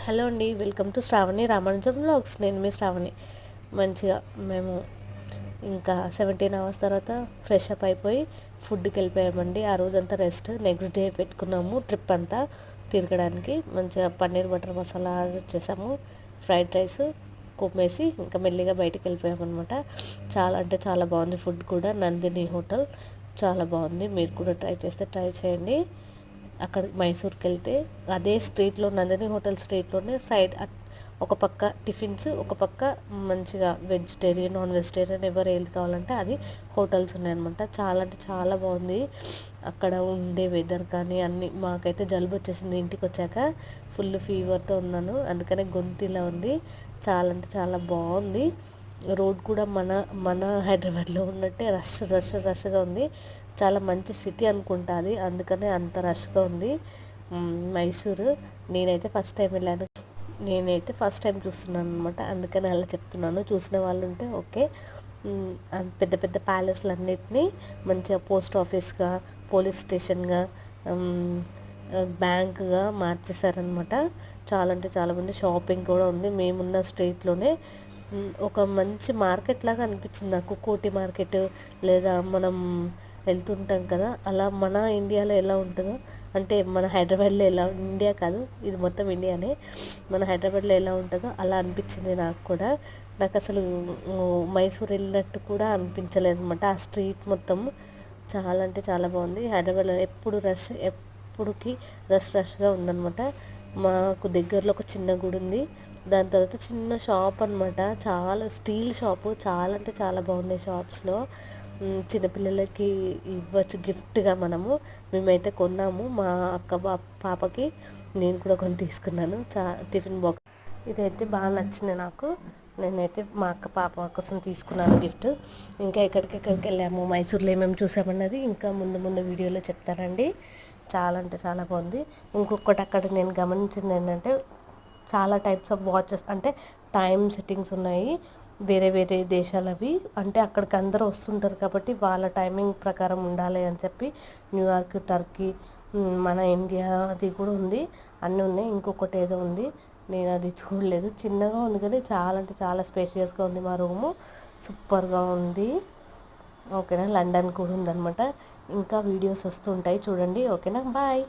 Hello అండి, welcome to Sravani Ramanujam vlogs. నేను మీ శ్రావణి. మంచిగా మేము ఇంకా 17 అవర్స్ తర్వాత ఫ్రెష్ అప్ అయిపోయి ఫుడ్కి వెళ్ళిపోయామండి. ఆ రోజంతా రెస్ట్. నెక్స్ట్ డే పెట్టుకున్నాము ట్రిప్ అంతా తిరగడానికి. మంచిగా పన్నీర్ బటర్ మసాలా ఆర్డర్ చేసాము, ఫ్రైడ్ రైస్, కుమ్మేసి ఇంకా మెల్లిగా బయటికి వెళ్ళిపోయామన్నమాట. చాలా అంటే చాలా బాగుంది ఫుడ్ కూడా. నందిని హోటల్ చాలా బాగుంది. మీరు కూడా ట్రై చేస్తే ట్రై చేయండి. అక్కడ మైసూర్కి వెళ్తే అదే స్ట్రీట్లో, నందిని హోటల్ స్ట్రీట్లోనే సైడ్ ఒక పక్క టిఫిన్స్, ఒక పక్క మంచిగా వెజిటేరియన్ నాన్ వెజిటేరియన్ ఎవరు ఏది కావాలంటే అది హోటల్స్ ఉన్నాయన్నమాట. చాలా అంటే చాలా బాగుంది అక్కడ ఉండే వెదర్ కానీ అన్నీ. మాకైతే జలుబు వచ్చేసింది ఇంటికి వచ్చాక, ఫుల్ ఫీవర్తో ఉన్నాను, అందుకనే గొంతులా ఉంది. చాలా అంటే చాలా బాగుంది. రోడ్ కూడా మన మన హైదరాబాద్లో ఉన్నట్టే రష్గా ఉంది. చాలా మంచి సిటీ అనుకుంటా అది, అందుకనే అంత రష్గా ఉంది. మైసూరు నేనైతే ఫస్ట్ టైం వెళ్ళాను. నేనైతే ఫస్ట్ టైం చూస్తున్నాను అనమాట, అందుకని అలా చెప్తున్నాను. చూసిన వాళ్ళు ఉంటే ఓకే. పెద్ద పెద్ద ప్యాలెస్లు అన్నిటినీ మంచిగా పోస్ట్ ఆఫీస్గా, పోలీస్ స్టేషన్గా, బ్యాంక్గా మార్చేశారనమాట. చాలా అంటే చాలా మంది. షాపింగ్ కూడా ఉంది మేమున్న స్ట్రీట్లోనే. ఒక మంచి మార్కెట్ లాగా అనిపించింది నాకు. కోటి మార్కెట్ లేదా మనం వెళ్తుంటాం కదా, అలా మన ఇండియాలో ఎలా ఉంటుందో, అంటే మన హైదరాబాద్లో ఎలా, ఇండియా కాదు ఇది మొత్తం ఇండియానే, మన హైదరాబాద్లో ఎలా ఉంటుందో అలా అనిపించింది నాకు కూడా. నాకు అసలు మైసూర్ వెళ్ళినట్టు కూడా అనిపించలేదు అనమాట. ఆ స్ట్రీట్ మొత్తం చాలా అంటే చాలా బాగుంది. హైదరాబాద్లో ఎప్పుడు ఎప్పుడుకి రష్గా ఉందన్నమాట. మాకు దగ్గరలో ఒక చిన్న గుడి ఉంది, దాని తర్వాత చిన్న షాప్ అనమాట. చాలా స్టీల్ షాపు, చాలా అంటే చాలా బాగున్నాయి షాప్స్లో. చిన్నపిల్లలకి ఇవ్వచ్చు గిఫ్ట్గా మనము. మేమైతే కొన్నాము, మా అక్క పాపకి నేను కూడా కొని తీసుకున్నాను. టిఫిన్ బాక్స్ ఇదైతే బాగా నచ్చింది నాకు. నేనైతే మా అక్క పాప కోసం తీసుకున్నాను గిఫ్ట్. ఇంకా ఎక్కడికెక్కడికి వెళ్ళాము, మైసూర్లో ఏమేమి చూసామన్నది ఇంకా ముందు ముందు వీడియోలో చెప్తానండి. చాలా అంటే చాలా బాగుంది. ఇంకొకటి అక్కడ నేను గమనించింది ఏంటంటే, చాలా టైప్స్ ఆఫ్ వాచెస్, అంటే టైం సెట్టింగ్స్ ఉన్నాయి వేరే వేరే దేశాలవి. అంటే అక్కడికి అందరూ వస్తుంటారు కాబట్టి వాళ్ళ టైమింగ్ ప్రకారం ఉండాలి అని చెప్పి న్యూయార్క్, టర్కీ, మన ఇండియా అది కూడా ఉంది. అన్నీ ఉన్నాయి. ఇంకొకటి ఏదో ఉంది, నేను అది చూడలేదు. చిన్నగా ఉంది కానీ చాలా అంటే చాలా స్పేషియస్గా ఉంది. మా రూము సూపర్గా ఉంది. ఓకేనా, లండన్ కూడా ఉందన్నమాట. ఇంకా వీడియోస్ వస్తుంటాయి చూడండి. ఓకేనా, బాయ్.